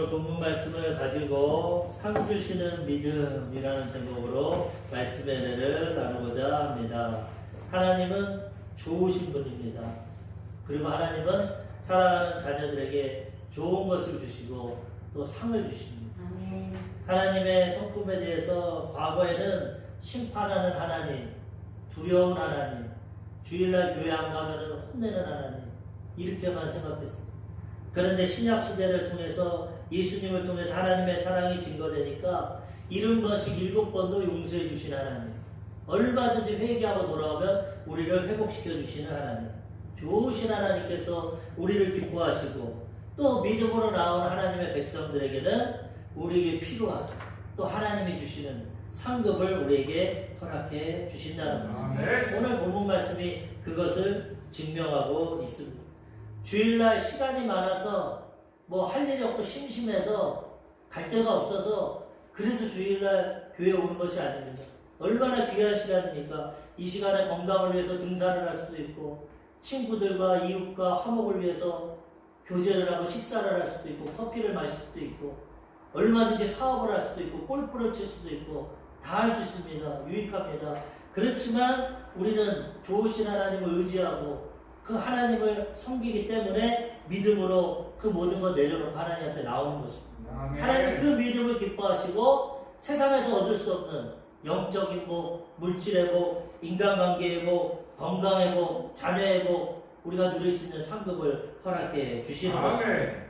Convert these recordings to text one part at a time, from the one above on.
오늘 본문 말씀을 가지고 상 주시는 믿음이라는 제목으로 말씀의 은혜를 나누고자 합니다. 하나님은 좋으신 분입니다. 그리고 하나님은 사랑하는 자녀들에게 좋은 것을 주시고 또 상을 주십니다. 아멘. 하나님의 성품에 대해서 과거에는 심판하는 하나님, 두려운 하나님, 주일날 교회 안 가면 혼내는 하나님, 이렇게만 생각했습니다. 그런데 신약 시대를 통해서 예수님을 통해서 하나님의 사랑이 증거되니까 70번씩 7번도 용서해 주신 하나님, 얼마든지 회개하고 돌아오면 우리를 회복시켜 주시는 하나님, 좋으신 하나님께서 우리를 기뻐하시고 또 믿음으로 나온 하나님의 백성들에게는 우리에게 필요한 또 하나님이 주시는 상급을 우리에게 허락해 주신다는 거죠. 오늘 본문 말씀이 그것을 증명하고 있습니다. 주일날 시간이 많아서 뭐 할 일이 없고 심심해서 갈 데가 없어서 그래서 주일날 교회 오는 것이 아닙니다. 얼마나 귀한 시간입니까? 이 시간에 건강을 위해서 등산을 할 수도 있고 친구들과 이웃과 화목을 위해서 교제를 하고 식사를 할 수도 있고 커피를 마실 수도 있고 얼마든지 사업을 할 수도 있고 골프를 칠 수도 있고 다 할 수 있습니다. 유익합니다. 그렇지만 우리는 좋으신 하나님을 의지하고 그 하나님을 섬기기 때문에 믿음으로 그 모든 걸 내려놓고 하나님 앞에 나오는 것입니다. 하나님은 그 믿음을 기뻐하시고 세상에서 얻을 수 없는 영적인 복, 물질의 복, 인간관계의 복, 건강의 복, 자녀의 복, 우리가 누릴 수 있는 상급을 허락해 주시는 것입니다.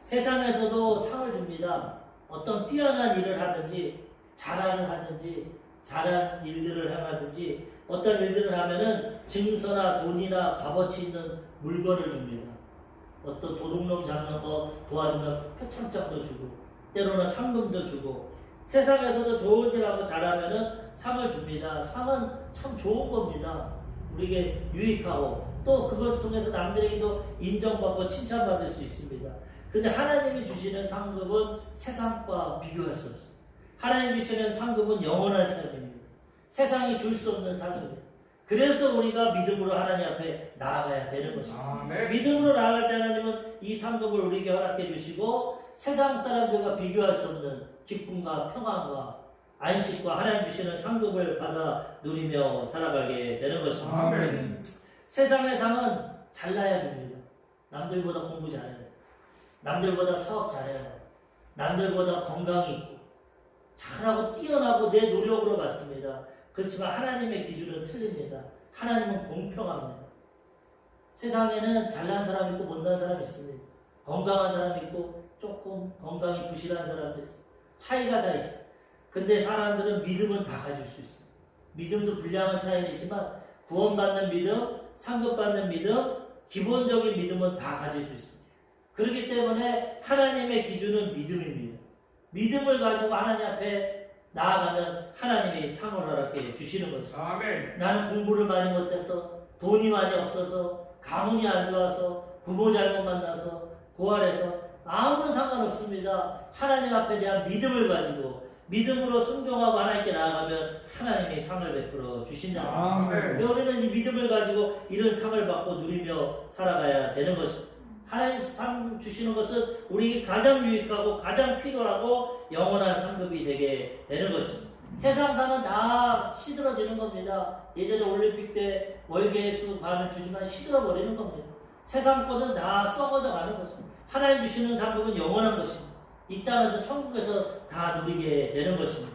세상에서도 상을 줍니다. 어떤 뛰어난 일을 하든지 자랑을 하든지 잘한 일들을 행하든지 어떤 일들을 하면은 증서나 돈이나 값어치 있는 물건을 줍니다. 어떤 도둑놈 잡는 거 도와주면 표창장도 주고 때로는 상금도 주고 세상에서도 좋은 일하고 잘하면은 상을 줍니다. 상은 참 좋은 겁니다. 우리에게 유익하고 또 그것을 통해서 남들에게도 인정받고 칭찬받을 수 있습니다. 근데 하나님이 주시는 상급은 세상과 비교할 수 없습니다. 하나님 주시는 상급은 영원한 상급입니다. 세상이 줄 수 없는 상급입니다. 그래서 우리가 믿음으로 하나님 앞에 나아가야 되는 것입니다. 믿음으로 나아갈 때 하나님은 이 상급을 우리에게 허락해 주시고 세상 사람들과 비교할 수 없는 기쁨과 평안과 안식과 하나님 주시는 상급을 받아 누리며 살아가게 되는 것입니다. 세상의 상은 잘나야 줍니다. 남들보다 공부 잘해야 돼. 남들보다 사업 잘해야 돼. 남들보다 건강이 있고 잘하고 뛰어나고 내 노력으로 받습니다. 그렇지만 하나님의 기준은 틀립니다. 하나님은 공평합니다. 세상에는 잘난 사람이 있고 못난 사람이 있습니다. 건강한 사람이 있고 조금 건강이 부실한 사람도 있어요. 차이가 다 있어요. 근데 사람들은 믿음은 다 가질 수 있어요. 믿음도 불량한 차이는 있지만 구원받는 믿음, 상급받는 믿음, 기본적인 믿음은 다 가질 수 있습니다. 그렇기 때문에 하나님의 기준은 믿음입니다. 믿음을 가지고 하나님 앞에 나아가면 하나님이 상을 허락해 주시는 것입니다. 아멘. 나는 공부를 많이 못해서 돈이 많이 없어서 가문이 안 좋아서 부모 잘못 만나서 고아해서 아무런 상관없습니다. 하나님 앞에 대한 믿음을 가지고 믿음으로 순종하고 하나님께 나아가면 하나님이 상을 베풀어 주신다. 우리는 이 믿음을 가지고 이런 상을 받고 누리며 살아가야 되는 것입니다. 하나님 상 주시는 것은 우리에게 가장 유익하고 가장 필요하고 영원한 상급이 되게 되는 것입니다. 세상 상은 다 시들어지는 겁니다. 예전에 올림픽 때 월계수 관을 주지만 시들어버리는 겁니다. 세상 것은 다 썩어져 가는 것입니다. 하나님 주시는 상급은 영원한 것입니다. 이 땅에서 천국에서 다 누리게 되는 것입니다.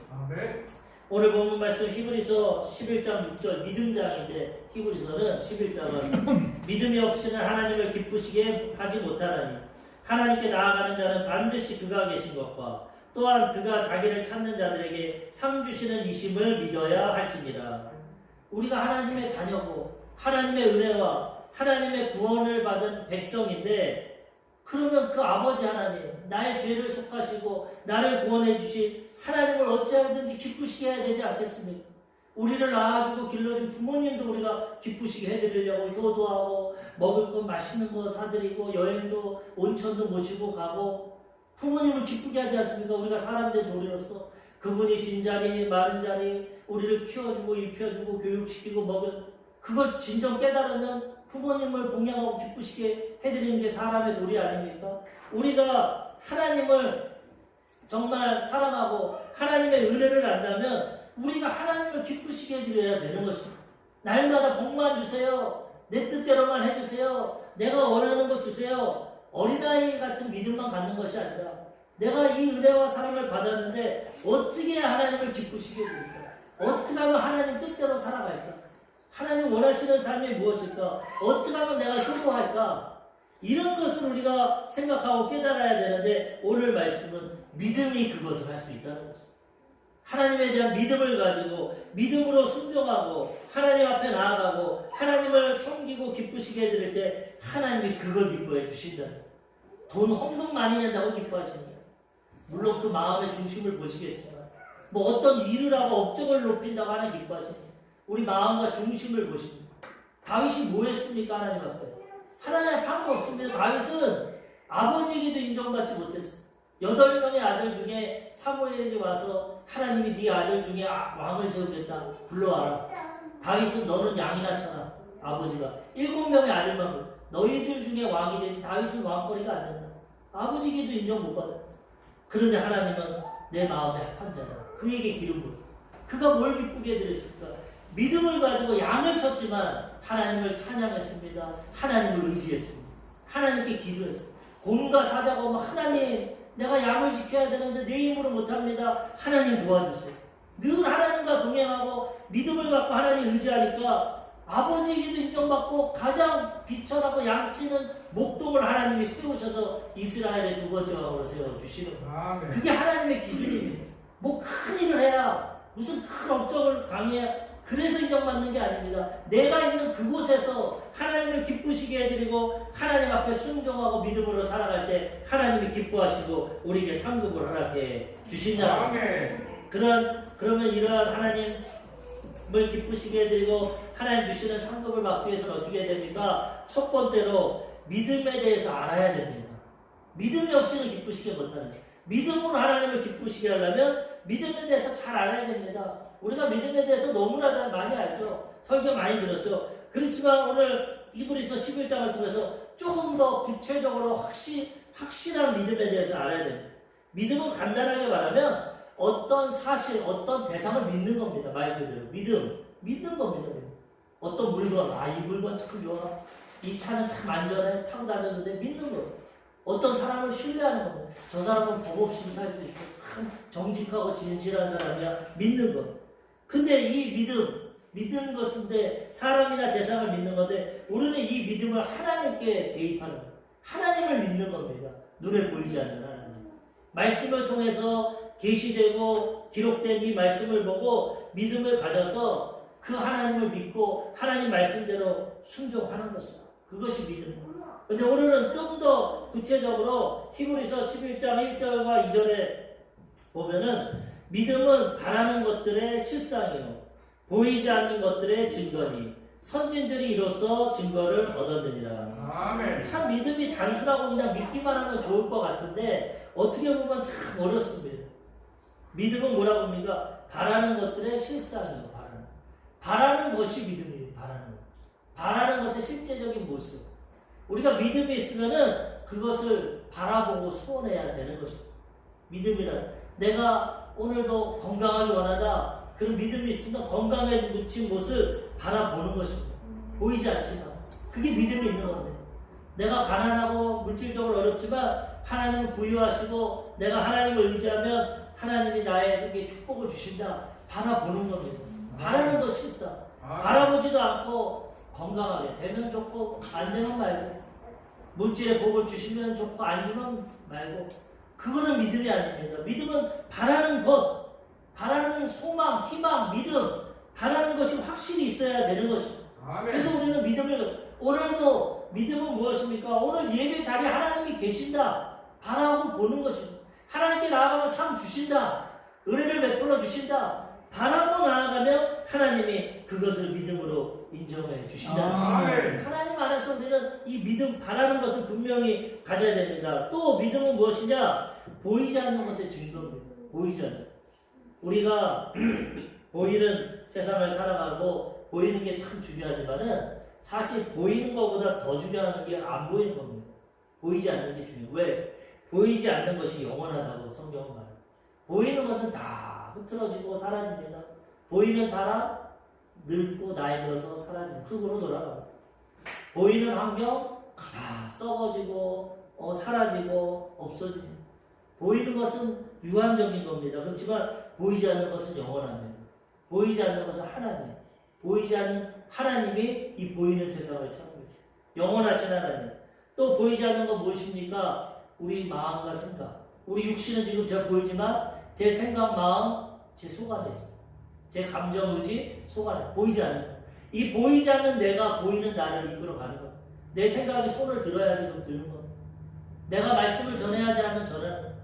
오늘 본문 말씀 히브리서 11장 6절 믿음장인데 히브리서는 11장은 믿음이 없이는 하나님을 기쁘시게 하지 못하다니 하나님께 나아가는 자는 반드시 그가 계신 것과 또한 그가 자기를 찾는 자들에게 상 주시는 이심을 믿어야 할지니라. 우리가 하나님의 자녀고 하나님의 은혜와 하나님의 구원을 받은 백성인데 그러면 그 아버지 하나님 나의 죄를 속하시고 나를 구원해 주신 하나님을 어찌하든지 기쁘시게 해야 되지 않겠습니까? 우리를 낳아주고 길러준 부모님도 우리가 기쁘시게 해드리려고 효도하고 먹을 것 맛있는 거 사드리고 여행도 온천도 모시고 가고 부모님을 기쁘게 하지 않습니까? 우리가 사람들의 도리로서 그분이 진자리 마른 자리 우리를 키워주고 입혀주고 교육시키고 그걸 진정 깨달으면 부모님을 봉양하고 기쁘시게 해드리는 게 사람의 도리 아닙니까? 우리가 하나님을 정말 사랑하고 하나님의 은혜를 안다면 우리가 하나님을 기쁘시게 해드려야 되는 것입니다. 날마다 복만 주세요. 내 뜻대로만 해주세요. 내가 원하는 거 주세요. 어린아이 같은 믿음만 갖는 것이 아니라 내가 이 은혜와 사랑을 받았는데 어떻게 해야 하나님을 기쁘시게 해드릴까? 어떻게 하면 하나님 뜻대로 살아갈까? 하나님 원하시는 삶이 무엇일까? 어떻게 하면 내가 효도할까? 이런 것을 우리가 생각하고 깨달아야 되는데 오늘 말씀은 믿음이 그것을 할 수 있다는 거죠. 하나님에 대한 믿음을 가지고 믿음으로 순종하고 하나님 앞에 나아가고 하나님을 섬기고 기쁘시게 해드릴 때 하나님이 그걸 기뻐해 주신다. 돈 헌금 많이 낸다고 기뻐하시는 거예요. 물론 그 마음의 중심을 보시겠지만 뭐 어떤 일을 하고 업적을 높인다고 하나 기뻐하시는 거예요. 우리 마음과 중심을 보십니다. 다윗이 뭐 했습니까? 하나님 앞에. 하나님 앞에 한 거 없습니다. 다윗은 아버지에게도 인정받지 못했어요. 8명의 아들 중에 사무엘이 와서 하나님이 네 아들 중에 왕을 세우겠다. 불러와라. 다윗은 너는 양이나 쳐라. 아버지가 7명의 아들만 불러. 너희들 중에 왕이 되지 다윗은 왕거리가 안 된다. 아버지에게도 인정 못 받아. 그런데 하나님은 내 마음에 합한 자다. 그에게 기름 부어. 그가 뭘 기쁘게 해드렸을까? 믿음을 가지고 양을 쳤지만 하나님을 찬양했습니다. 하나님을 의지했습니다. 하나님께 기도했습니다. 공과 사자가 오면 하나님 내가 양을 지켜야 되는데 내 힘으로 못합니다. 하나님 도와주세요. 늘 하나님과 동행하고 믿음을 갖고 하나님 의지하니까 아버지에게도 인정받고 가장 비천하고 양치는 목동을 하나님이 세우셔서 이스라엘의 2번째 왕으로 세워주시는 거예요. 그게 하나님의 기준입니다. 뭐 큰 일을 해야 무슨 큰 업적을 강해야 그래서 인정받는 게 아닙니다. 내가 있는 그곳에서 하나님을 기쁘시게 해드리고 하나님 앞에 순종하고 믿음으로 살아갈 때 하나님이 기뻐하시고 우리에게 상급을 허락해 주신다. 그러면 이러한 하나님을 기쁘시게 해드리고 하나님 주시는 상급을 받기 위해서는 어떻게 해야 됩니까? 첫 번째로 믿음에 대해서 알아야 됩니다. 믿음이 없이는 기쁘시게 못하는 거예요. 믿음으로 하나님을 기쁘시게 하려면 믿음에 대해서 잘 알아야 됩니다. 우리가 믿음에 대해서 너무나 잘 많이 알죠. 설교 많이 들었죠. 그렇지만 오늘 히브리서 11장을 통해서 조금 더 구체적으로 확실한 믿음에 대해서 알아야 됩니다. 믿음은 간단하게 말하면 어떤 사실, 어떤 대상을 믿는 겁니다. 말 그대로. 믿는 겁니다. 어떤 물건, 이 물건 참 좋아. 이 차는 참 안전해. 타고 다녔는데 믿는 거예요. 어떤 사람을 신뢰하는 겁니다. 저 사람은 법 없이도 살 수 있어. 참 정직하고 진실한 사람이야. 믿는 것. 근데 이 믿는 것인데 사람이나 대상을 믿는 건데 우리는 이 믿음을 하나님께 대입하는 거예요. 하나님을 믿는 겁니다. 눈에 보이지 않는 하나님. 말씀을 통해서 계시되고 기록된 이 말씀을 보고 믿음을 가져서 그 하나님을 믿고 하나님 말씀대로 순종하는 것이다. 그것이 믿음입니다. 근데 오늘은 좀 더 구체적으로 히브리서 11장 1절과 2절에 보면은 믿음은 바라는 것들의 실상이요 보이지 않는 것들의 증거니 선진들이 이로써 증거를 얻었느니라. 아멘. 참 믿음이 단순하고 그냥 믿기만 하면 좋을 것 같은데 어떻게 보면 참 어렵습니다. 믿음은 뭐라고 합니까? 바라는 것들의 실상이요. 바라는 것이 믿음이에요. 바라는 것의 실제적인 모습. 우리가 믿음이 있으면은 그것을 바라보고 소원해야 되는 것입니다. 믿음이란 내가 오늘도 건강하기 원하다. 그런 믿음이 있으면 건강에 묻힌 곳을 바라보는 것입니다. 보이지 않지만 그게 믿음이 있는 겁니다. 내가 가난하고 물질적으로 어렵지만 하나님을 부유하시고 내가 하나님을 의지하면 하나님이 나에게 축복을 주신다. 바라보는 겁니다. 바라는 것 실상. 바라보지도 않고 건강하게 되면 좋고 안 되면 말고 물질의 복을 주시면 좋고 안 주면 말고 그거는 믿음이 아닙니다. 믿음은 바라는 것, 바라는 소망, 희망, 믿음 바라는 것이 확실히 있어야 되는 것입니다. 그래서 우리는 믿음을 오늘도 믿음은 무엇입니까? 오늘 예배 자리에 하나님이 계신다. 바라고 보는 것입니다. 하나님께 나아가면 상 주신다. 은혜를 베풀어 주신다. 바라고 나아가면 하나님이 그것을 믿음으로 인정해 주신다. 하나님 안에서 우리는 이 믿음 바라는 것을 분명히 가져야 됩니다. 또 믿음은 무엇이냐? 보이지 않는 것의 증거입니다. 보이지 않는. 우리가 보이는 세상을 살아가고 보이는 게 참 중요하지만은 사실 보이는 것보다 더 중요한 게 안 보이는 겁니다. 보이지 않는 게 중요해요. 왜? 보이지 않는 것이 영원하다고 성경은 말합니다. 보이는 것은 다 흐트러지고 사라집니다. 보이는 사람 늙고 나이 들어서 사라지고 흙으로 돌아갑니다. 보이는 환경 다 썩어지고 사라지고 없어집니다. 보이는 것은 유한적인 겁니다. 그렇지만 보이지 않는 것은 영원합니다. 보이지 않는 것은 하나님. 보이지 않는 하나님이 이 보이는 세상을 창조하시죠. 영원하신 하나님. 또 보이지 않는 건 무엇입니까? 우리 마음과 생각. 우리 육신은 지금 잘 보이지만 제 생각, 마음, 제 속 안에 있어요. 제 감정, 의지, 속 안에. 보이지 않는 것. 이 보이지 않는 내가 보이는 나를 이끌어가는 것. 내 생각이 손을 들어야지 그럼 드는 겁니다. 내가 말씀을 전해야지 하면 전하는 겁니다.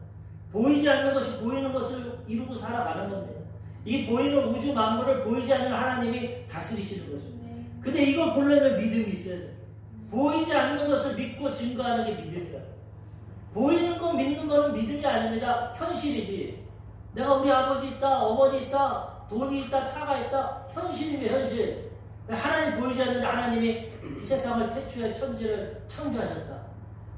보이지 않는 것이 보이는 것을 이루고 살아가는 겁니다. 이 보이는 우주 만물을 보이지 않는 하나님이 다스리시는 것입니다. 근데 이걸 보려면 믿음이 있어야 돼요. 보이지 않는 것을 믿고 증거하는 게 믿음이다. 보이는 거 믿는 거는 믿음이 아닙니다. 현실이지. 내가 우리 아버지 있다, 어머니 있다, 돈이 있다, 차가 있다. 현실입니다, 현실. 하나님 보이지 않는데 하나님이 세상을 태초에 천지를 창조하셨다.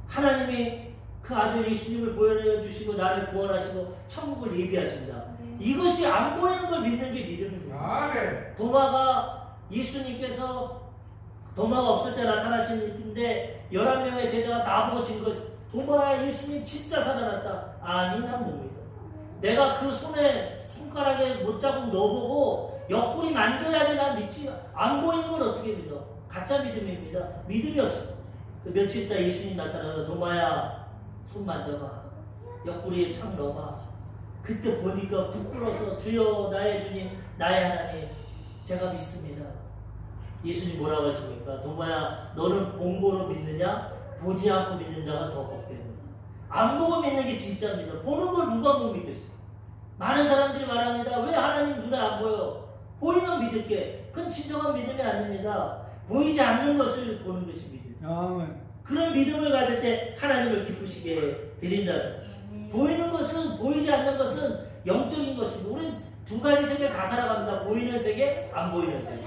하나님이 그 아들 예수님을 보여주시고 나를 구원하시고 천국을 예비하신다. 이것이 안 보이는 걸 믿는 게 믿음입니다. 도마가 예수님께서 도마가 없을 때 나타나신 일인데 11명의 제자가 나보고 증거 도마야 예수님 진짜 살아났다. 아니 난 못 믿어. 내가 그 손가락에 못자국 넣어보고 옆구리 만져야지 난 믿지. 안 보이는 걸 어떻게 믿어? 가짜 믿음입니다. 믿음이 없어. 그 며칠 있다 예수님 나타나서 도마야 손 만져봐. 옆구리에 착 넣어봐. 그때 보니까 부끄러워서 주여 나의 주님 나의 하나님 제가 믿습니다. 예수님 뭐라고 하십니까? 도마야 너는 본 거로 믿느냐? 보지 않고 믿는 자가 더 복되다. 안 보고 믿는 게 진짜입니다. 보는 걸 누가 못 믿겠어요? 많은 사람들이 말합니다. 왜 하나님 눈에 안 보여? 보이면 믿을게. 그건 진정한 믿음이 아닙니다. 보이지 않는 것을 보는 것이 믿음. 그런 믿음을 가질 때 하나님을 기쁘시게 드린다는 것이죠. 보이는 것은 보이지 않는 것은 영적인 것이고 우리는 두 가지 세계를 다 살아갑니다. 보이는 세계, 안 보이는 세계.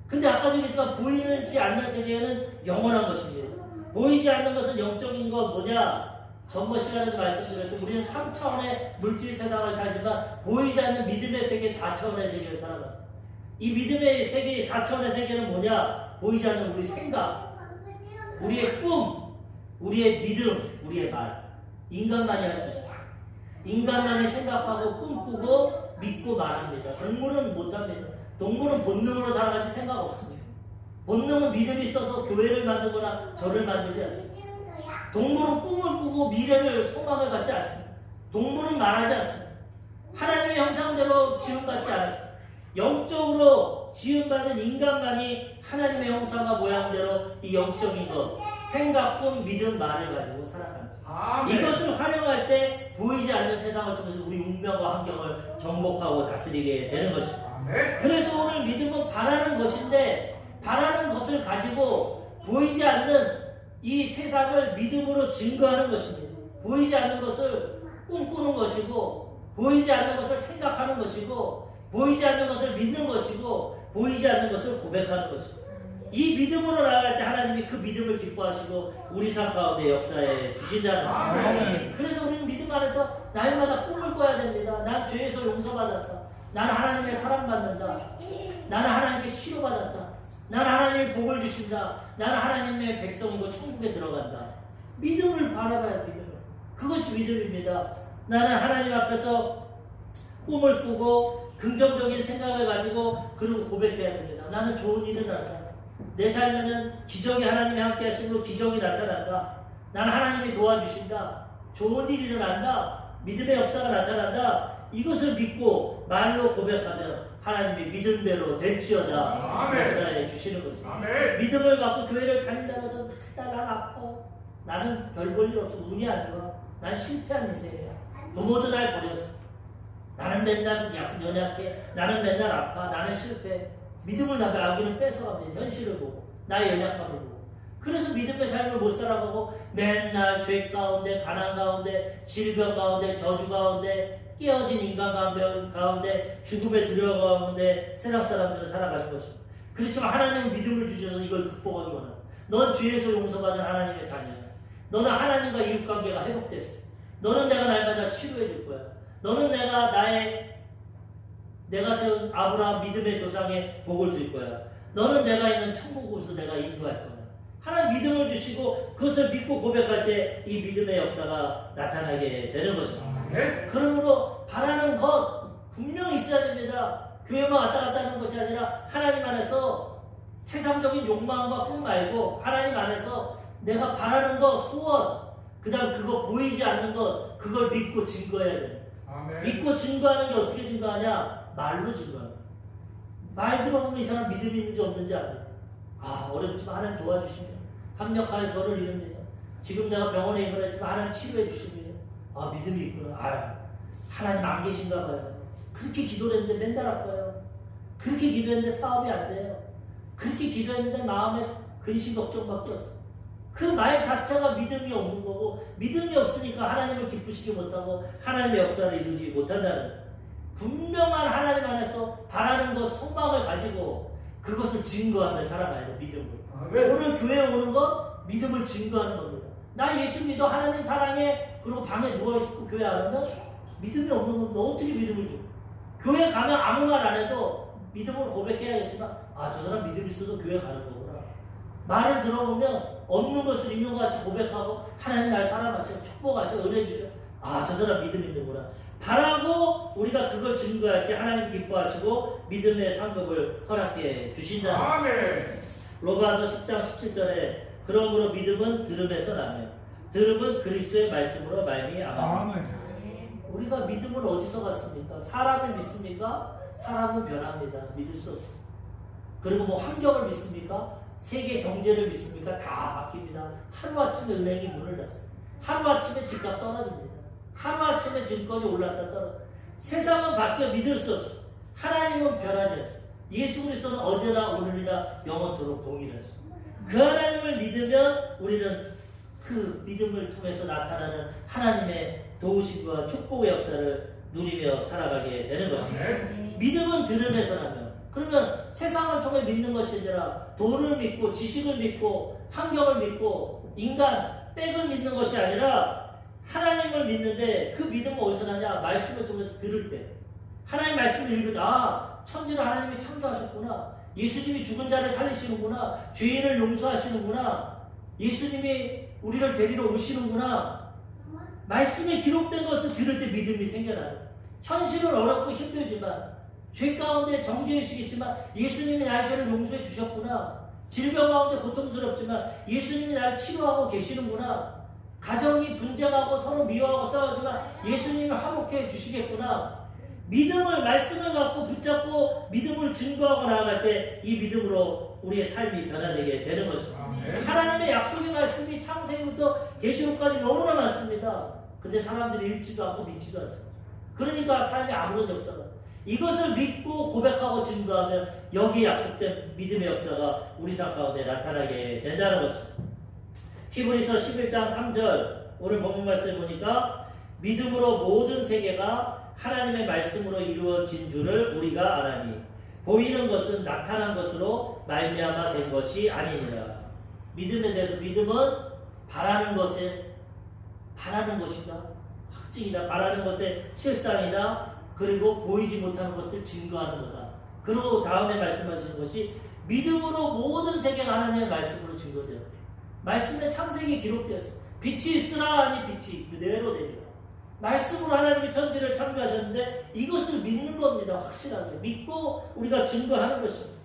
근데 아까도 얘기했지만 보이지 않는 세계는 영원한 것입니다. 보이지 않는 것은 영적인 것 뭐냐? 전번 시간에도 말씀드렸죠. 우리는 3차원의 물질 세상을 살지만 보이지 않는 믿음의 세계 4차원의 세계를 살아갑니다. 이 믿음의 세계 4차원의 세계는 뭐냐? 보이지 않는 우리 생각, 우리의 꿈, 우리의 믿음, 우리의 말. 인간만이 할 수 있어요. 인간만이 생각하고 꿈꾸고 믿고 말합니다. 동물은 못합니다. 동물은 본능으로 살아가지 생각 없습니다. 본능은 믿음이 있어서 교회를 만들거나 절을 만들지 않습니다. 동물은 꿈을 꾸고 미래를 소망을 갖지 않습니다. 동물은 말하지 않습니다. 하나님의 형상대로 지음받지 않았습니다. 영적으로 지음받은 인간만이 하나님의 형상과 모양대로 이 영적인 것, 생각, 꿈, 믿음, 말을 가지고 살아갑니다. 이것을 활용할 때 보이지 않는 세상을 통해서 우리 운명과 환경을 정복하고 다스리게 되는 것입니다. 그래서 오늘 믿음은 바라는 것인데 바라는 것을 가지고 보이지 않는 이 세상을 믿음으로 증거하는 것입니다. 보이지 않는 것을 꿈꾸는 것이고 보이지 않는 것을 생각하는 것이고 보이지 않는 것을 믿는 것이고 보이지 않는 것을 고백하는 것입니다. 이 믿음으로 나아갈 때 하나님이 그 믿음을 기뻐하시고 우리 삶 가운데 역사해 주신다는 거예요. 그래서 우리는 믿음 안에서 날마다 꿈을 꿔야 됩니다. 난 죄에서 용서받았다. 나는 하나님의 사랑받는다. 나는 하나님께 치료받았다. 나는 하나님의 복을 주신다. 나는 하나님의 백성이고 천국에 들어간다. 믿음을 바라봐야 믿음을. 그것이 믿음입니다. 나는 하나님 앞에서 꿈을 꾸고 긍정적인 생각을 가지고 그리고 고백해야 됩니다. 나는 좋은 일을 한다. 내 삶에는 기적이 하나님이 함께 하시고 기적이 나타난다. 나는 하나님이 도와주신다. 좋은 일이 일어난다. 믿음의 역사가 나타난다. 이것을 믿고 말로 고백하면 하나님이 믿음대로 될지어다 역사해 주시는 거죠. 믿음을 갖고 교회를 다닌다면서 난 아파. 나는 별 볼 일 없어. 운이 안 좋아. 난 실패한 인생이야. 부모도 날 버렸어. 나는 맨날 연약해. 나는 맨날 아파. 나는 실패. 믿음을 다 아기는 뺏어갑니다. 현실을 보고 나의 연약함을 보고. 그래서 믿음의 삶을 못 살아가고 맨날 죄 가운데 가난 가운데 질병 가운데 저주 가운데 깨어진 인간 가운데 죽음의 두려움 가운데 세상 사람들은 살아가는 것입니다. 그렇지만 하나님은 믿음을 주셔서 이걸 극복하기 원합니다. 넌 죄에서 용서받은 하나님의 자녀야. 너는 하나님과 이웃관계가 회복됐어. 너는 내가 날마다 치료해 줄 거야. 너는 내가 세운 아브라함 믿음의 조상의 복을 줄 거야. 너는 내가 있는 천국으로서 내가 인도할 거야. 하나님 믿음을 주시고 그것을 믿고 고백할 때 이 믿음의 역사가 나타나게 되는 것입니다. 그러므로 바라는 것 분명히 있어야 됩니다. 교회만 왔다 갔다 하는 것이 아니라 하나님 안에서 세상적인 욕망과 꿈 말고 하나님 안에서 내가 바라는 것, 소원, 그 다음 그거 보이지 않는 것, 그걸 믿고 증거해야 돼요. 믿고 증거하는 게 어떻게 증거하냐? 말로 증거하는 거예요. 말 들어보면 이 사람 믿음이 있는지 없는지 압니다. 어렵지만 하나님 도와주시면 합력하여 서를 이룹니다. 지금 내가 병원에 입원했지만 하나님 치료해 주시면 믿음이 있구나. 하나님 안 계신가 봐요. 그렇게 기도를 했는데 맨날 아파요. 그렇게 기도했는데 사업이 안 돼요. 그렇게 기도했는데 마음에 근심 걱정밖에 없어요. 그 말 자체가 믿음이 없는 거고, 믿음이 없으니까 하나님을 기쁘시게 못하고 하나님의 역사를 이루지 못한다는, 분명한 하나님 안에서 바라는 것, 소망을 가지고 그것을 증거하며 살아가야 돼. 믿음을. 오늘 교회에 오는 것 믿음을 증거하는 겁니다. 나 예수 믿어, 하나님 사랑해, 그리고 방에 누워있고 교회 안 오면 믿음이 없는 건 너 어떻게 믿음을 줘? 교회 가면 아무 말 안 해도 믿음으로 고백해야겠지만 저 사람 믿음 있어도 교회 가는 거구나. 말을 들어보면 얻는 것을 있는 것 같이 고백하고 하나님 날 사랑하시고 축복하시고 은혜 주셔. 저 사람 믿음 있는구나. 바라고 우리가 그걸 증거할 때 하나님 기뻐하시고 믿음의 상급을 허락해 주신다는. 아멘. 로마서 10장 17절에 그러므로 믿음은 들음에서 나며 들음은 그리스도의 말씀으로 말미암아. 우리가 믿음을 어디서 갖습니까? 사람을 믿습니까? 사람은 변합니다. 믿을 수 없어. 그리고 뭐 환경을 믿습니까? 세계 경제를 믿습니까? 다 바뀝니다. 하루아침에 은행이 문을 닫습니다. 하루아침에 집값 떨어집니다. 하루아침에 증권이 올랐다 떨어져. 세상은 바뀌어 믿을 수 없어. 하나님은 변하지 않습니다. 예수 그리스도는 어제나 오늘이나 영원토록 동일하십니다. 그 하나님을 믿으면 우리는 그 믿음을 통해서 나타나는 하나님의 도우심과 축복의 역사를 누리며 살아가게 되는 것입니다. 믿음은 들음에서 나면, 그러면 세상을 통해 믿는 것이 아니라 돈을 믿고 지식을 믿고 환경을 믿고 인간 백을 믿는 것이 아니라 하나님을 믿는데, 그 믿음은 어디서 나냐? 말씀을 통해서 들을 때 하나님 말씀을 읽을 때 천지를 하나님이 창조하셨구나. 예수님이 죽은 자를 살리시는구나. 죄인을 용서하시는구나. 예수님이 우리를 데리러 오시는구나. 말씀에 기록된 것을 들을 때 믿음이 생겨나요. 현실은 어렵고 힘들지만, 죄 가운데 정죄이시겠지만 예수님이 나의 죄를 용서해 주셨구나. 질병 가운데 고통스럽지만 예수님이 나를 치료하고 계시는구나. 가정이 분쟁하고 서로 미워하고 싸우지만 예수님이 화목해 주시겠구나. 믿음을, 말씀을 갖고 붙잡고 믿음을 증거하고 나아갈 때 이 믿음으로 우리의 삶이 변화되게 되는 것입니다. 하나님의 약속의 말씀이 창세기부터 계시록까지 너무나 많습니다. 근데 사람들이 읽지도 않고 믿지도 않습니다. 그러니까 삶에 아무런 역사가, 이것을 믿고 고백하고 증거하면 여기에 약속된 믿음의 역사가 우리 삶 가운데 나타나게 된다는 것입니다. 히브리서 11장 3절 오늘 본문 말씀을 보니까 믿음으로 모든 세계가 하나님의 말씀으로 이루어진 줄을 우리가 아나니 보이는 것은 나타난 것으로 말미암아 된 것이 아니니라. 믿음에 대해서, 믿음은 바라는 것이다. 확증이다. 바라는 것의 실상이다. 그리고 보이지 못하는 것을 증거하는 거다. 그리고 다음에 말씀하시는 것이 믿음으로 모든 세계가 하나님의 말씀으로 증거돼요. 말씀에 창세기 기록되었어. 빛이 있으라 하니 빛이 그대로 되리라. 말씀으로 하나님이 천지를 창조하셨는데 이것을 믿는 겁니다. 확실하게 믿고 우리가 증거하는 것입니다.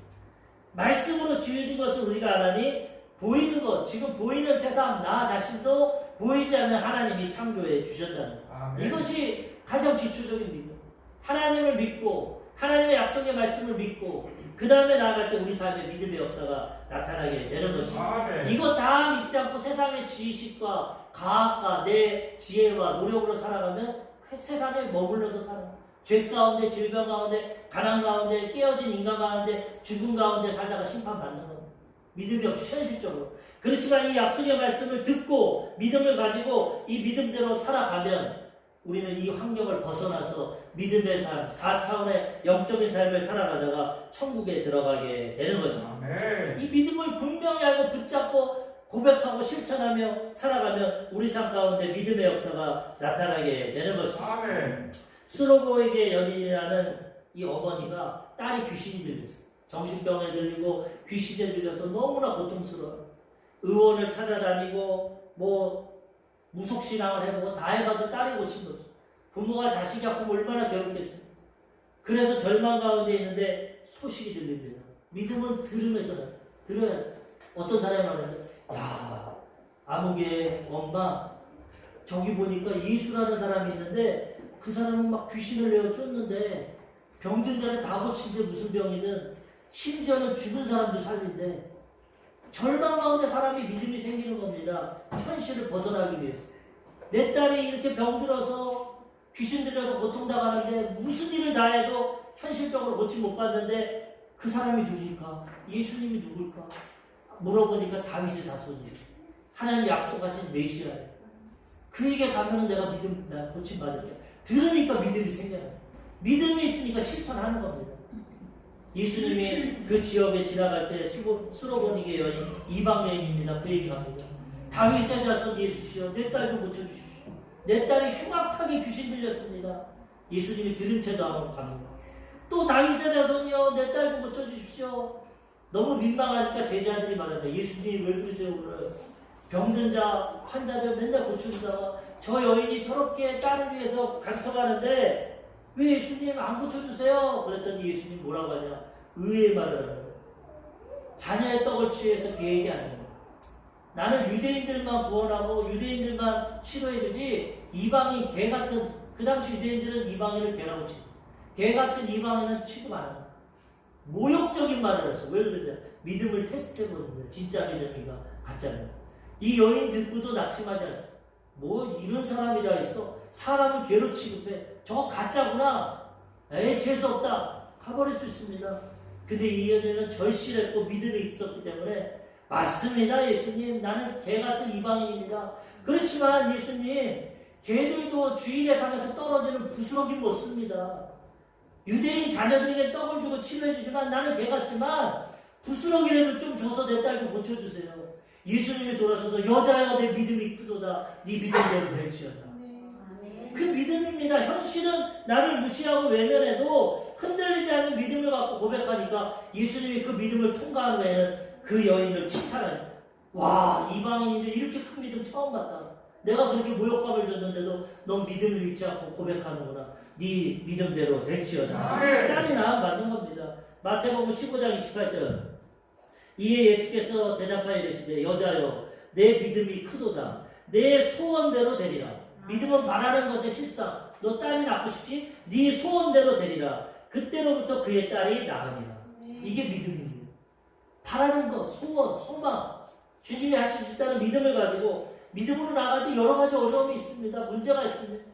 말씀으로 지어진 것을 우리가 안 하니 보이는 것, 지금 보이는 세상 나 자신도 보이지 않는 하나님이 창조해 주셨다는 것. 이것이 가장 기초적인 믿음. 하나님을 믿고 하나님의 약속의 말씀을 믿고 그 다음에 나아갈 때 우리 삶에 믿음의 역사가 나타나게 되는 것입니다. 이거 다 믿지 않고 세상의 지식과 과학과 내 지혜와 노력으로 살아가면 세상에 머물러서 살아. 죄 가운데, 질병 가운데, 가난 가운데, 깨어진 인간 가운데, 죽음 가운데 살다가 심판받는 겁니다. 믿음이 없이 현실적으로. 그렇지만 이 약속의 말씀을 듣고 믿음을 가지고 이 믿음대로 살아가면 우리는 이 환경을 벗어나서 믿음의 삶, 4차원의 영적인 삶을 살아가다가 천국에 들어가게 되는 것입니다. 이 믿음을 분명히 알고 붙잡고 고백하고 실천하며 살아가면 우리 삶 가운데 믿음의 역사가 나타나게 되는 것입니다. 아멘. 스로보에게 연인이라는 이 어머니가 딸이 귀신이 들렸어요. 정신병에 들리고 귀신에 들려서 너무나 고통스러워요. 의원을 찾아다니고 무속신앙을 해보고 다 해봐도 딸이 고친 거죠. 부모가 자식이 아프면 얼마나 괴롭겠습니까? 그래서 절망 가운데 있는데 소식이 들립니다. 믿음은 들으면서 들어야 돼. 어떤 사람이 말하는데 야 아무개 엄마 저기 보니까 예수라는 사람이 있는데 그 사람은 막 귀신을 내어 쫓는데 병든 자를 다 고친데 무슨 병이든 심지어는 죽은 사람도 살린대. 절망 가운데 사람이 믿음이 생기는 겁니다. 현실을 벗어나기 위해서. 내 딸이 이렇게 병들어서 귀신 들려서 고통당하는데 무슨 일을 다 해도 현실적으로 고침 못 받는데 그 사람이 누굴까? 예수님이 누굴까? 물어보니까 다윗의 자손이에요. 하나님 약속하신 메시아예요. 그에게 가면은 내가 고침 받을 거야. 들으니까 믿음이 생겨나요. 믿음이 있으니까 실천하는 겁니다. 예수님이 그 지역에 지나갈 때 수로보니게 여인 이방 여인입니다. 그 얘기 합니다. 다윗의 자손 예수시여 내 딸 좀 고쳐주십시오. 내 딸이 흉악하게 귀신 들렸습니다. 예수님이 들은 채도 한번 갑니다. 또 다윗의 자손이여 내 딸 좀 고쳐주십시오. 너무 민망하니까 제자들이 말한다. 예수님 왜 그러세요 오늘? 병든 자 환자들 맨날 고쳐주다가 저 여인이 저렇게 딸을 위해서 간섭하는데 왜 예수님 안 고쳐주세요? 그랬더니 예수님 뭐라고 하냐? 의의 말을 하는 거예요. 자녀의 떡을 취해서 개에게 안 주는 거예요. 나는 유대인들만 구원하고 유대인들만 치료해주지 이방인 개 같은 그 당시 유대인들은 이방인을 개라고 치고 개 같은 이방인은 취급 안 합니다. 모욕적인 말을 했어. 왜 그러냐? 믿음을 테스트해보는 거예요. 진짜 믿음이가 가짜냐? 이 여인 듣고도 낙심하지 않습니다. 뭐 이런 사람이 다 있어? 사람을 개로 취급해. 저거 가짜구나. 에이 재수없다. 가버릴 수 있습니다. 근데 이 여자는 절실했고 믿음이 있었기 때문에 맞습니다 예수님. 나는 개 같은 이방인입니다. 그렇지만 예수님 개들도 주일의 상에서 떨어지는 부스러기 못 씁니다. 유대인 자녀들에게 떡을 주고 치료해주지만 나는 개 같지만 부스러기라도 좀 줘서 내 딸 좀 고쳐주세요. 예수님이 돌아서서 여자여 내 믿음이 크도다. 네 믿음대로 될지어다. 그 믿음입니다. 현실은 나를 무시하고 외면해도 흔들리지 않는 믿음을 갖고 고백하니까 예수님이 그 믿음을 통과한 후에는 그 여인을 칭찬하니까 와 이방인인데 이렇게 큰 믿음 처음 봤다. 내가 그렇게 모욕감을 줬는데도 넌 믿음을 잃지 않고 고백하는구나. 네 믿음대로 될지어다. 딸이 낳음 받는 겁니다. 마태복음 15장 28절 이에 예수께서 대답하여 이르시되 여자여 내 믿음이 크도다. 내 소원대로 되리라. 믿음은 바라는 것의 실상. 너 딸이 낳고 싶지? 네 소원대로 되리라. 그때로부터 그의 딸이 낳으니라. 이게 믿음입니다. 바라는 것, 소원, 소망. 주님이 하실 수 있다는 믿음을 가지고 믿음으로 나갈 때 여러 가지 어려움이 있습니다. 문제가 있습니다.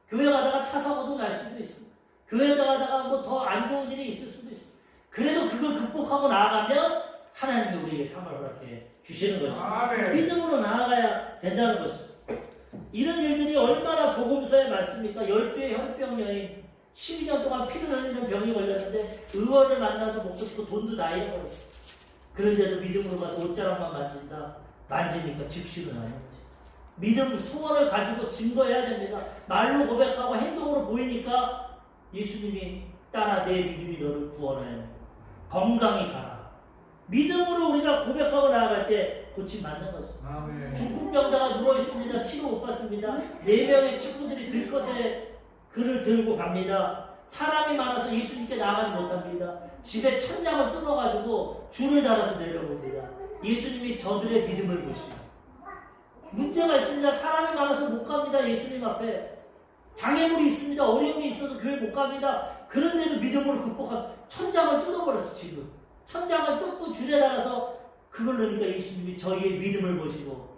교회 가다가 차 사고도 날 수도 있습니다. 교회 가다가 뭐 더 안 좋은 일이 있을 수도 있습니다. 그래도 그걸 극복하고 나아가면 하나님이 우리에게 상을 허락해 주시는 것입니다. 믿음으로 나아가야 된다는 것입니다. 이런 일들이 얼마나 복음서에 많습니까? 12의 혈병 여인 12년 동안 피를 흘리는 병이 걸렸는데 의원을 만나서 먹고 싶고 돈도 다 잃어버렸어요. 그런데도 믿음으로 가서 옷자락만 만지니까 즉시로 나는 거죠. 믿음 소원을 가지고 증거해야 됩니다. 말로 고백하고 행동으로 보이니까 예수님이 따라 내 믿음이 너를 구원해야 합니다. 건강히 가라. 믿음으로 우리가 고백하고 나아갈 때 고침 맞는 거죠. 중풍병자가 누워있습니다. 치료 못 받습니다. 4명의 친구들이 들것에 그를 들고 갑니다. 사람이 많아서 예수님께 나가지 못합니다. 집에 천장을 뚫어가지고 줄을 달아서 내려봅니다. 예수님이 저들의 믿음을 보시고 문제가 있습니다. 사람이 많아서 못 갑니다. 예수님 앞에 장애물이 있습니다. 어려움이 있어서 교회 못 갑니다. 그런데도 믿음으로 극복한 천장을 뚫어버렸어. 지금 천장을 뚫고 줄에 달아서 그걸 넣으니까 예수님이 저희의 믿음을 보시고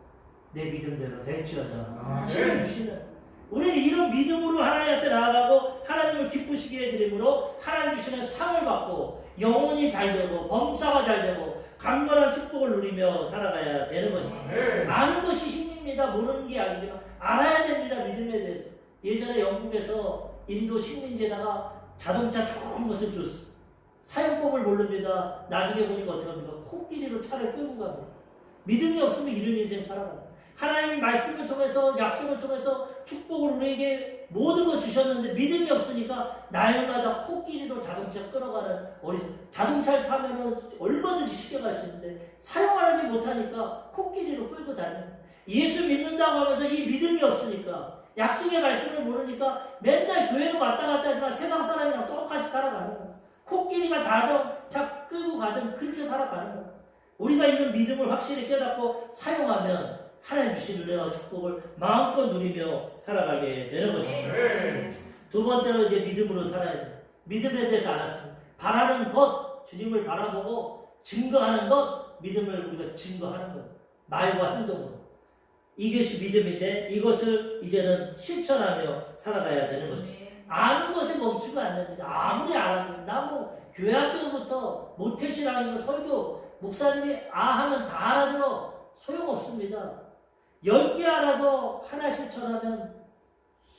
내 믿음대로 될지어다 힘을 주시는. 우리는 이런 믿음으로 하나님 앞에 나아가고 하나님을 기쁘시게 해드림으로 하나님 주시는 상을 받고 영혼이 잘되고 범사가 잘되고 강건한 축복을 누리며 살아가야 되는 것입니다. 아는 것이 힘입니다. 모르는 게 아니지만 알아야 됩니다. 믿음에 대해서. 예전에 영국에서 인도 식민지에다가 자동차 좋은 것을 줬어. 사용법을 모릅니다. 나중에 보니까 어떻게 합니까? 코끼리로 차를 끌고 갑니다. 믿음이 없으면 이런 인생 살아가요. 하나님의 말씀을 통해서 약속을 통해서 축복을 우리에게 모든 걸 주셨는데 믿음이 없으니까 날마다 코끼리로 자동차 끌어가는 자동차를 타면 얼마든지 쉽게 갈 수 있는데 사용하지 못하니까 코끼리로 끌고 다니는 예수 믿는다고 하면서 이 믿음이 없으니까 약속의 말씀을 모르니까 맨날 교회로 왔다 갔다 하지만 세상 사람이랑 똑같이 살아가는 거야. 코끼리가 자동차 끌고 가든 그렇게 살아가는 거야. 우리가 이런 믿음을 확실히 깨닫고 사용하면 하나님 주신 은혜와 축복을 마음껏 누리며 살아가게 되는 것입니다. 두 번째로 이제 믿음으로 살아야 돼. 믿음에 대해서 알았습니다. 바라는 것, 주님을 바라보고 증거하는 것, 믿음을 우리가 증거하는 것. 말과 행동으로. 이것이 믿음인데 이것을 이제는 실천하며 살아가야 되는 것입니다. 아는 것에 멈추면 안 됩니다. 아무리 알아도 나뭐 교회 학교부터 모태신앙이고 설교 목사님이 하면 다 알아들어. 소용없습니다. 10개 알아도 하나 실천하면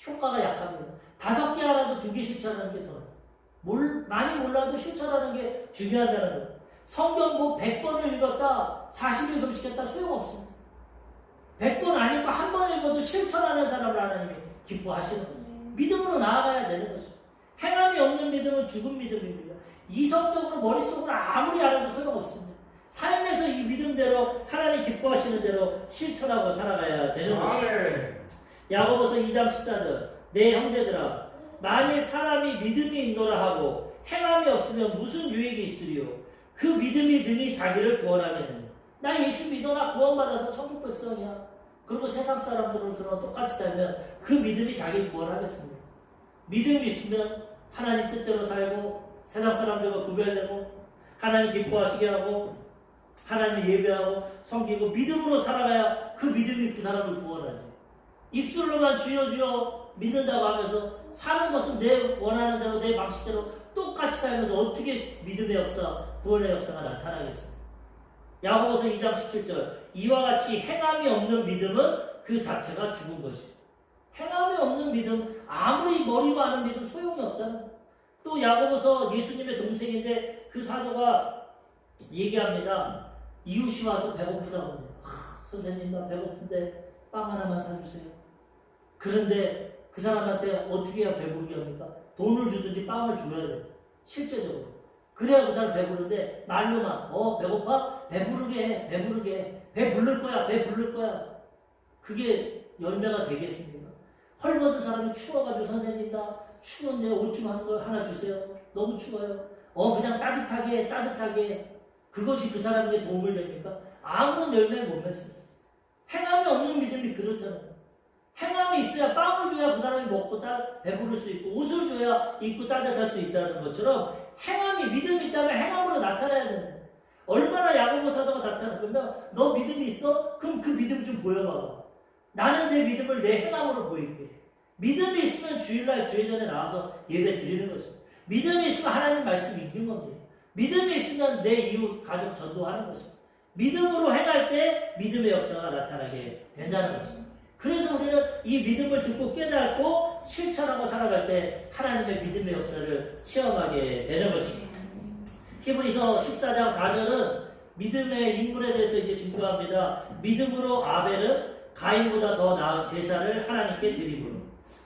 효과가 약합니다. 5개 알아도 2개 실천하는 게 더 나아요. 많이 몰라도 실천하는 게 중요하다는 거예요. 성경 뭐 100번을 읽었다, 40일 금식했다 소용없습니다. 100번 안 읽고 한 번 읽어도 실천하는 사람을 하나님이 기뻐하시는 거죠. 믿음으로 나아가야 되는 것이죠. 행함이 없는 믿음은 죽은 믿음입니다. 이성적으로 머릿속으로 아무리 알아도 소용없습니다. 삶에서 이 믿음대로 하나님 기뻐하시는 대로 실천하고 살아가야 되는 것입니다. 야고보서 2장 14절 내 형제들아 만일 사람이 믿음이 있노라 하고 행함이 없으면 무슨 유익이 있으리요. 그 믿음이 능히 자기를 구원하겠느냐. 나 예수 믿어라 구원받아서 천국 백성이야. 그리고 세상 사람들은 똑같이 살면 그 믿음이 자기를 구원하겠습니다. 믿음이 있으면 하나님 뜻대로 살고 세상 사람들과 구별되고 하나님 기뻐하시게 하고 하나님을 예배하고 섬기고 믿음으로 살아가야 그 믿음이 그 사람을 구원하지. 입술로만 주여 주여 믿는다고 하면서 사는 것은 내 원하는 대로 내 방식대로 똑같이 살면서 어떻게 믿음의 역사, 구원의 역사가 나타나겠습니까? 야고보서 2장 17절 이와 같이 행함이 없는 믿음은 그 자체가 죽은 것이에요. 행함이 없는 믿음, 아무리 머리로 아는 믿음 소용이 없다는 거예요. 또 야고보서 예수님의 동생인데 그 사도가 얘기합니다. 이웃이 와서 배고프다고 합니다. 선생님 나 배고픈데 빵 하나만 사주세요. 그런데 그 사람한테 어떻게 해야 배부르게 합니까? 돈을 주든지 빵을 줘야 돼요. 실제적으로. 그래야 그 사람 배부른데 말로만 배고파? 배부르게 해. 배부르게 해. 배 부를 거야. 배 부를 거야. 그게 열매가 되겠습니까? 헐벗은 사람이 추워가지고 선생님 나 추운데 옷 좀 하나 주세요. 너무 추워요. 그냥 따뜻하게 그것이 그 사람에게 도움을 됩니까? 아무런 열매를 못 맺습니다. 행함이 없는 믿음이 그렇다는 거예요. 행함이 있어야 빵을 줘야 그 사람이 먹고 배부를 수 있고 옷을 줘야 입고 따뜻할 수 있다는 것처럼 행함이 믿음이 있다면 행함으로 나타나야 된다. 얼마나 야고보 사도가 나타나면 너 믿음이 있어? 그럼 그 믿음 좀 보여봐봐. 나는 내 믿음을 내 행함으로 보일게. 믿음이 있으면 주일날 주회전에 나와서 예배 드리는 것입니다. 믿음이 있으면 하나님 말씀 읽는 겁니다. 믿음이 있으면 내 이웃 가족 전도하는 것입니다. 믿음으로 행할 때 믿음의 역사가 나타나게 된다는 것입니다. 그래서 우리는 이 믿음을 듣고 깨닫고 실천하고 살아갈 때 하나님의 믿음의 역사를 체험하게 되는 것입니다. 히브리서 14장 4절은 믿음의 인물에 대해서 이제 증거합니다. 믿음으로 아벨은 가인보다 더 나은 제사를 하나님께 드림으로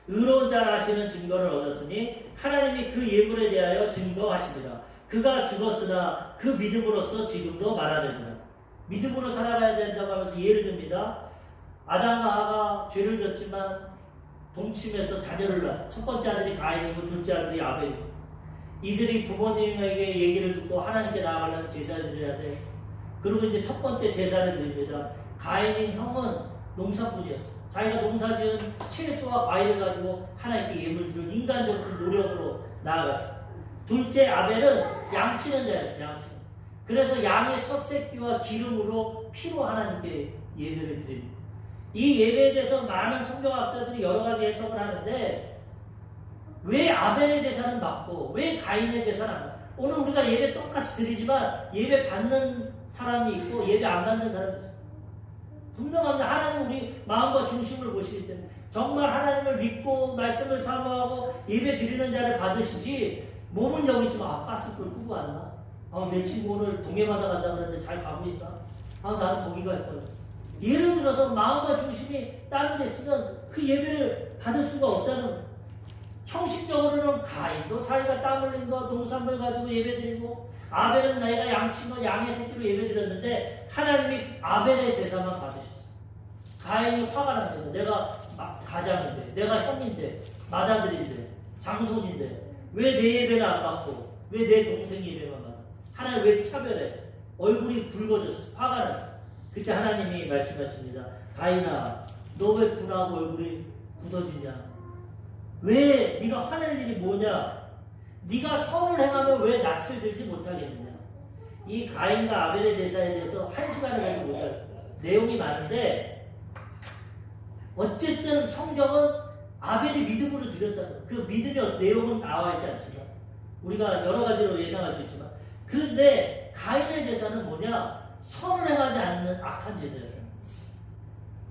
의로운 자라 하시는 증거를 얻었으니 하나님이 그 예물에 대하여 증거하시리라. 그가 죽었으나 그 믿음으로써 지금도 말하느니라. 믿음으로 살아가야 된다고 하면서 예를 듭니다. 아담과 하가 죄를 졌지만 동침해서 자녀를 낳았어. 첫 번째 아들이 가인이고 둘째 아들이 아벨이고 이들이 부모님에게 얘기를 듣고 하나님께 나아가려면 제사를 드려야 돼. 그리고 이제 첫 번째 제사를 드립니다. 가인인 형은 농사꾼이었어. 자기가 농사지은 채소와 과일을 가지고 하나님께 예물 드리고 인간적인 노력으로 나아갔어. 둘째 아벨은 양치는 자였어. 양치는. 그래서 양의 첫 새끼와 기름으로 피로 하나님께 예배를 드립니다. 이 예배에 대해서 많은 성경학자들이 여러 가지 해석을 하는데 왜 아벨의 제사는 맞고 왜 가인의 제사는 안 맞고 오늘 우리가 예배 똑같이 드리지만 예배 받는 사람이 있고 예배 안 받는 사람이 있어요. 분명합니다. 하나님은 우리 마음과 중심을 보시기 때문에 정말 하나님을 믿고 말씀을 사모하고 예배 드리는 자를 받으시지 몸은 여기 있지만 가스불 끄고 왔나? 내 친구 오늘 동해바다 간다고 그랬는데 잘 가고 있나? 아, 나도 거기 갈 거야. 예를 들어서 마음과 중심이 다른 데 있으면 그 예배를 받을 수가 없다는 거예요. 형식적으로는 가인도 자기가 땀 흘린 거 농산물 가지고 예배드리고, 아벨은 나이가 양친 거 양의 새끼로 예배드렸는데 하나님이 아벨의 제사만 받으셨어요. 가인이 화가 납니다. 내가 가장인데, 내가 형인데, 맏아들인데, 장손인데 왜 내 예배는 안 받고 왜 내 동생 예배만 받아? 하나님 왜 차별해? 얼굴이 붉어졌어. 화가 났어. 그때 하나님이 말씀하십니다. 가인아, 너 왜 분하고 얼굴이 굳어지냐? 왜 네가 화낼 일이 뭐냐? 네가 선을 행하면 왜 낯을 들지 못하겠느냐? 이 가인과 아벨의 제사에 대해서 한 시간을 가지고 못할 내용이 많은데, 어쨌든 성경은 아벨이 믿음으로 드렸다는 거예요. 그 믿음의 내용은 나와 있지 않지만 우리가 여러 가지로 예상할 수 있지만, 그런데 가인의 제사는 뭐냐? 선을 행하지 않는 악한 제사예요.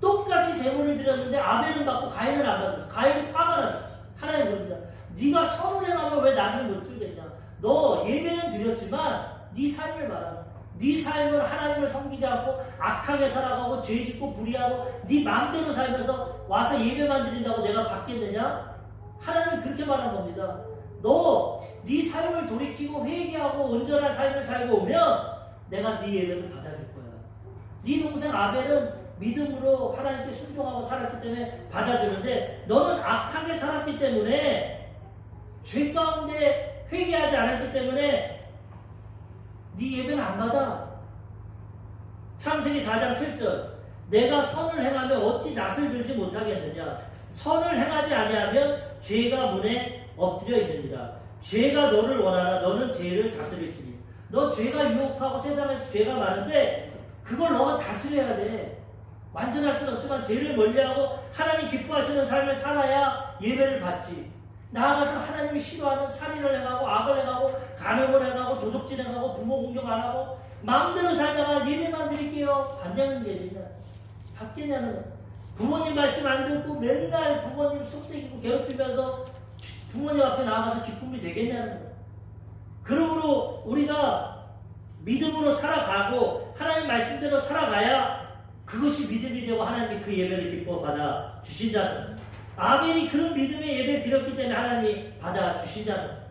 똑같이 제물을 드렸는데 아벨은 받고 가인은 안 받았어. 가인이 화가 났어. 하나님 모릅니다. 네가 선을 행하면 왜 나를 못 들겠냐? 너 예배는 드렸지만 네 삶을 봐라. 네 삶은 하나님을 섬기지 않고 악하게 살아가고 죄짓고 불의하고 네 마음대로 살면서 와서 예배만 드린다고 내가 받겠느냐? 하나님은 그렇게 말한 겁니다. 너 네 삶을 돌이키고 회개하고 온전한 삶을 살고 오면 내가 네 예배도 받아줄 거야. 네 동생 아벨은 믿음으로 하나님께 순종하고 살았기 때문에 받아주는데, 너는 악하게 살았기 때문에, 죄 가운데 회개하지 않았기 때문에 네 예배는 안 받아. 창세기 4장 7절, 내가 선을 행하면 어찌 낯을 들지 못하겠느냐? 선을 행하지 아니하면 죄가 문에 엎드려 있느니라. 죄가 너를 원하나 너는 죄를 다스릴지니. 너 죄가 유혹하고 세상에서 죄가 많은데 그걸 너가 다스려야 돼. 완전할 수는 없지만 죄를 멀리하고 하나님 기뻐하시는 삶을 살아야 예배를 받지. 나아가서 하나님이 싫어하는 살인을 행하고 악을 행하고 간음을 행하고 도둑질 행하고 부모 공격 안 하고 마음대로 살다가 예배만 드릴게요. 받냐는 얘기냐? 받겠냐는 거야. 부모님 말씀 안 듣고 맨날 부모님 속삭이고 괴롭히면서 부모님 앞에 나가서 기쁨이 되겠냐는 거야. 그러므로 우리가 믿음으로 살아가고 하나님 말씀대로 살아가야 그것이 믿음이 되고 하나님이 그 예배를 기뻐 받아 주신다는 거예요. 아벨이 그런 믿음의 예배를 드렸기 때문에 하나님이 받아 주신다는 거예요.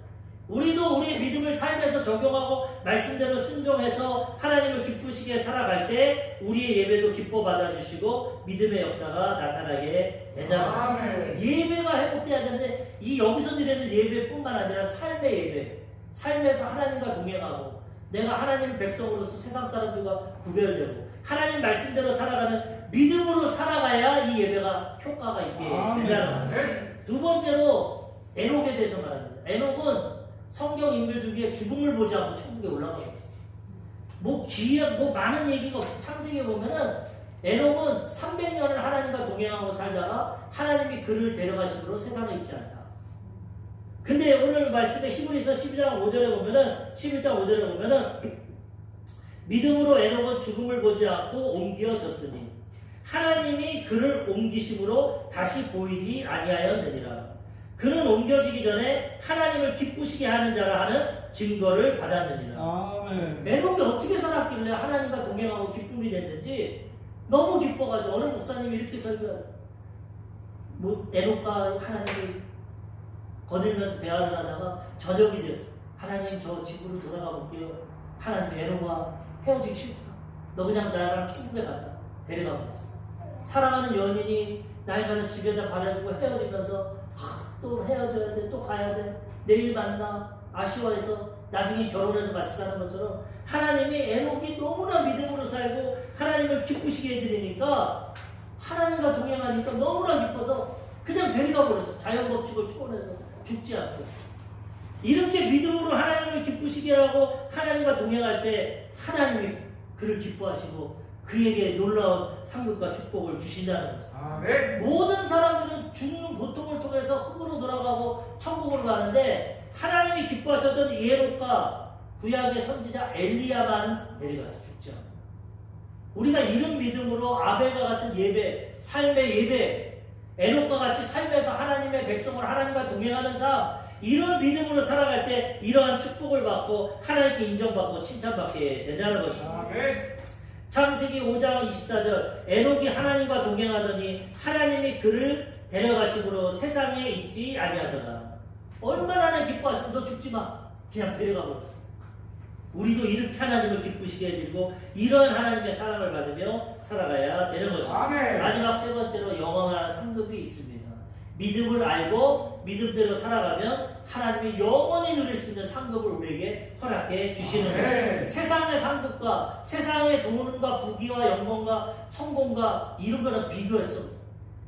우리도 우리의 믿음을 삶에서 적용하고 말씀대로 순종해서 하나님을 기쁘시게 살아갈 때 우리의 예배도 기뻐 받아주시고 믿음의 역사가 나타나게 된다는 거예요. 예배가 회복돼야 되는데, 이 여기서 드리는 예배뿐만 아니라 삶의 예배, 삶에서 하나님과 동행하고 내가 하나님 백성으로서 세상 사람들과 구별되고 하나님 말씀대로 살아가는 믿음으로 살아가야 이 예배가 효과가 있게 된다는 거예요. 두 번째로 에녹에 대해서 말합니다. 에녹은 성경 인물 중에 죽음을 보지 않고 천국에 올라가고 있어요. 뭐 많은 얘기가 없어. 창세기에 보면은 에녹은 300년을 하나님과 동행하고 살다가 하나님이 그를 데려가심으로 세상에 있지 않다. 근데 오늘 말씀에 히브리서 12장 5절에 보면은, 11장 5절에 보면은 믿음으로 에녹은 죽음을 보지 않고 옮겨졌으니 하나님이 그를 옮기심으로 다시 보이지 아니하였느니라. 그는 옮겨지기 전에 하나님을 기쁘시게 하는 자라 하는 증거를 받았느니라. 아멘. 에녹이 어떻게 살았길래 하나님과 동행하고 기쁨이 됐는지 너무 기뻐가지고 어느 목사님이 이렇게 설교하죠. 에녹과 하나님이 거닐면서 대화를 하다가 저녁이 됐어. 하나님, 저 집으로 돌아가 볼게요. 하나님, 에녹과 헤어지기 싫다. 너 그냥 나랑 천국에 가자. 데려가 버렸어. 사랑하는 연인이 나이가는 집에다 바라주고 헤어지면서 또 헤어져야 돼, 또 가야 돼, 내일 만나, 아쉬워해서 나중에 결혼해서 같이 사는 것처럼 하나님이 에녹이 너무나 믿음으로 살고 하나님을 기쁘시게 해드리니까 하나님과 동행하니까 너무나 기뻐서 그냥 데려가 버렸어. 자연법칙을 초월해서 죽지 않고. 이렇게 믿음으로 하나님을 기쁘시게 하고 하나님과 동행할 때 하나님이 그를 기뻐하시고 그에게 놀라운 상급과 축복을 주신다는 거죠. 네. 모든 사람들은 죽는 고통을 통해서 흙으로 돌아가고 천국으로 가는데 하나님이 기뻐하셨던 에녹과 구약의 선지자 엘리야만 데려가서 죽지 않고, 우리가 이런 믿음으로 아벨과 같은 예배, 삶의 예배, 에녹과 같이 삶에서 하나님의 백성을 하나님과 동행하는 삶, 이런 믿음으로 살아갈 때 이러한 축복을 받고 하나님께 인정받고 칭찬받게 된다는 것입니다. 창세기 5장 24절 에녹이 하나님과 동행하더니 하나님이 그를 데려가심으로 세상에 있지 아니하더라. 얼마나 기뻐하시면 너 죽지 마. 그냥 데려가 버렸어. 우리도 이렇게 하나님을 기쁘시게 해드리고 이런 하나님의 사랑을 받으며 살아가야 되는 것입니다. 아멘. 마지막 세 번째로 영원한 상급이 있습니다. 믿음을 알고 믿음대로 살아가면 하나님이 영원히 누릴 수 있는 상급을 우리에게 허락해 주시는 거예요. 세상의 상급과 세상의 돈과 부귀와 영광과 성공과 이런 거는 비교했어.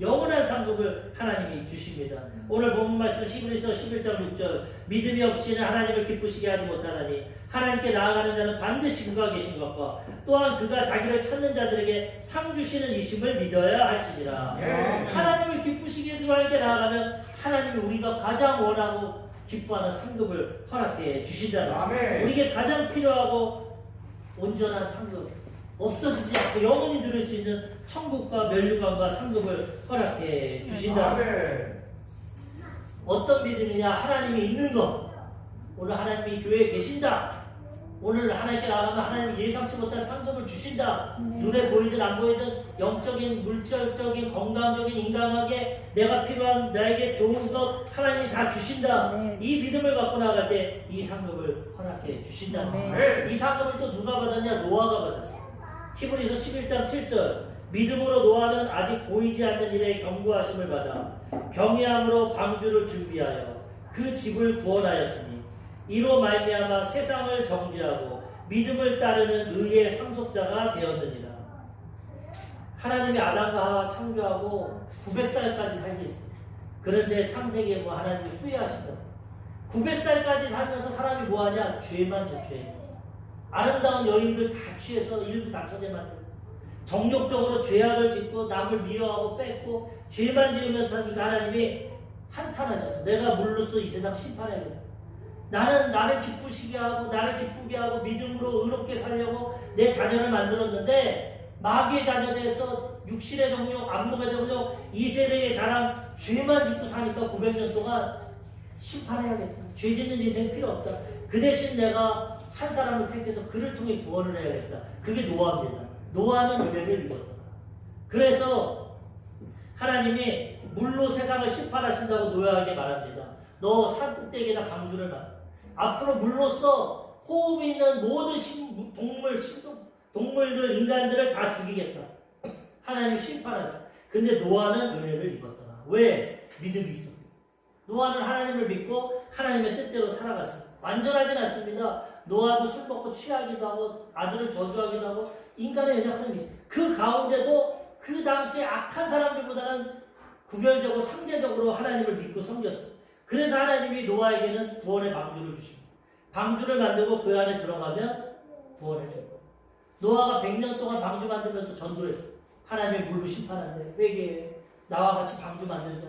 영원한 상급을 하나님이 주십니다. 오늘 본문 말씀 히브리서 11장 6절 믿음이 없이는 하나님을 기쁘시게 하지 못하나니 하나님께 나아가는 자는 반드시 그가 계신 것과 또한 그가 자기를 찾는 자들에게 상 주시는 이심을 믿어야 할지니라. 하나님을 기쁘시게 해주고 하나님께 나아가면 하나님이 우리가 가장 원하고 기뻐하는 상급을 허락해 주신다는 우리에게 가장 필요하고 온전한 상급 없어지지 않고 영원히 누릴 수 있는 천국과 면류관과 상급을 허락해 주신다. 어떤 믿음이냐? 하나님이 있는 것. 오늘 하나님이 교회에 계신다. 오늘 하나님께 나가면 하나님이 예상치 못한 상급을 주신다. 눈에 보이든 안 보이든 영적인, 물질적인, 건강적인, 인간하게 내가 필요한 나에게 좋은 것 하나님이 다 주신다. 이 믿음을 갖고 나갈 때 이 상급을 허락해 주신다. 이 상급을 또 누가 받았냐? 노아가 받았어. 히브리서 11장 7절 믿음으로 노아는 아직 보이지 않는 일에 경고하심을 받아 경외함으로 방주를 준비하여 그 집을 구원하였으니 이로 말미암아 세상을 정죄하고 믿음을 따르는 의의 상속자가 되었느니라. 하나님이 아담과 하와 창조하고 900살까지 살게 했습니다. 그런데 창세기에 뭐 하나님이 후회하시더라고요. 900살까지 살면서 사람이 뭐하냐? 죄만 져, 죄. 아름다운 여인들 다 취해서 일부 다처제 만들고 정욕적으로 죄악을 짓고 남을 미워하고 뺏고 죄만 지으면서 사니까 하나님이 한탄하셨어. 내가 물로써 이 세상 심판해야겠다. 나는 나를 기쁘시게 하고 나를 기쁘게 하고 믿음으로 의롭게 살려고 내 자녀를 만들었는데 마귀의 자녀들에서 육신의 정욕, 안목의 정욕, 이세대의 자랑 죄만 짓고 사니까 900년 동안 심판해야겠다. 죄 짓는 인생 필요 없다. 그 대신 내가 한 사람을 택해서 그를 통해 구원을 해야겠다. 그게 노아입니다. 노아는 은혜를 입었더라. 그래서 하나님이 물로 세상을 심판하신다고 노아에게 말합니다. 너 산꼭대기에다 방주를 놔. 앞으로 물로써 호흡이 있는 모든 동물들, 인간들을 다 죽이겠다. 하나님 심판하셨어. 근데 노아는 은혜를 입었더라. 왜? 믿음이 있었고. 노아는 하나님을 믿고 하나님의 뜻대로 살아갔어요. 완전하진 않습니다. 노아도 술 먹고 취하기도 하고 아들을 저주하기도 하고 인간의 연약함이 있어요. 그 가운데도 그 당시에 악한 사람들보다는 구별되고 상대적으로 하나님을 믿고 섬겼어요. 그래서 하나님이 노아에게는 구원의 방주를 주십니다. 방주를 만들고 그 안에 들어가면 구원해 줄 거예요. 노아가 100년 동안 방주 만들면서 전도를 했어요. 하나님이 물로 심판한대. 회개해. 나와 같이 방주 만들자.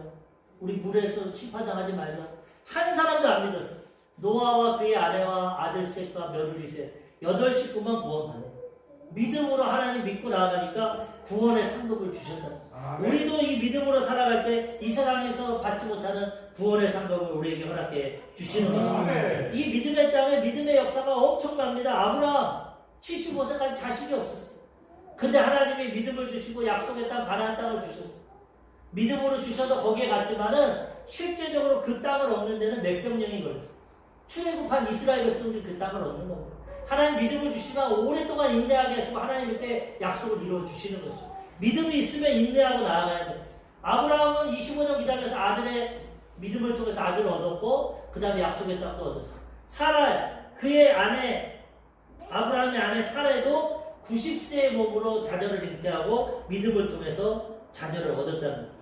우리 물에서 심판당하지 말자. 한 사람도 안 믿었어. 노아와 그의 아내와 아들 셋과 며느리 셋 8식구만 구원받아요. 믿음으로 하나님 믿고 나아가니까 구원의 상급을 주셨다. 우리도 이 믿음으로 살아갈 때 이 세상에서 받지 못하는 구원의 상급을 우리에게 허락해 주시는 것입니다. 이 믿음의 땅에 믿음의 역사가 엄청납니다. 아브라함 75세까지 자식이 없었어요. 근데 하나님이 믿음을 주시고 약속의 땅 가나안 땅을 주셨어요. 믿음으로 주셔서 거기에 갔지만은 실제적으로 그 땅을 얻는 데는 몇백 년이 걸렸어요. 출애굽한 이스라엘 백성들이 그 땅을 얻는 겁니다. 하나님 믿음을 주시면 오랫동안 인내하게 하시고 하나님 그때 약속을 이루어 주시는 것이죠. 믿음이 있으면 인내하고 나아가야 돼요. 아브라함은 25년 기다려서 아들의 믿음을 통해서 아들을 얻었고 그 다음에 약속의 땅도 얻었어요. 사라, 그의 아내, 아브라함의 아내 사라도 90세의 몸으로 자녀를 잉태하고 믿음을 통해서 자녀를 얻었다는 거예요.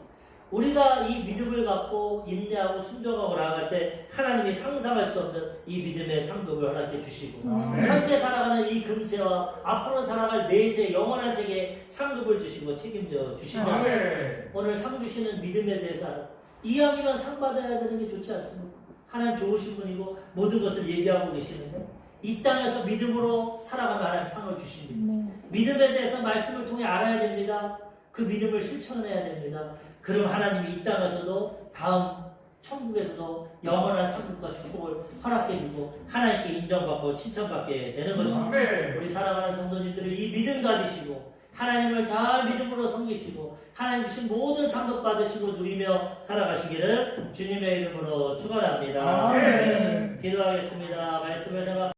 우리가 이 믿음을 갖고 인내하고 순종하고 나아갈 때 하나님이 상상할 수 없는 이 믿음의 상급을 허락해 주시고 현재 살아가는 이 금세와 앞으로 살아갈 내세 영원한 세계에 상급을 주시고 책임져 주신다. 오늘 상 주시는 믿음에 대해서 이왕이면 상 받아야 되는 게 좋지 않습니까? 하나님 좋으신 분이고 모든 것을 예비하고 계시는데 이 땅에서 믿음으로 살아가면 하나님 상을 주십니다. 믿음에 대해서 말씀을 통해 알아야 됩니다. 그 믿음을 실천해야 됩니다. 그럼 하나님이 이 땅에서도 다음 천국에서도 영원한 상급과 축복을 허락해주고 하나님께 인정받고 칭찬받게 되는 것입니다. 아멘. 우리 사랑하는 성도님들이 이 믿음 가지시고 하나님을 잘 믿음으로 섬기시고 하나님 주신 모든 상급 받으시고 누리며 살아가시기를 주님의 이름으로 축원합니다. 아멘. 기도하겠습니다. 말씀을 생각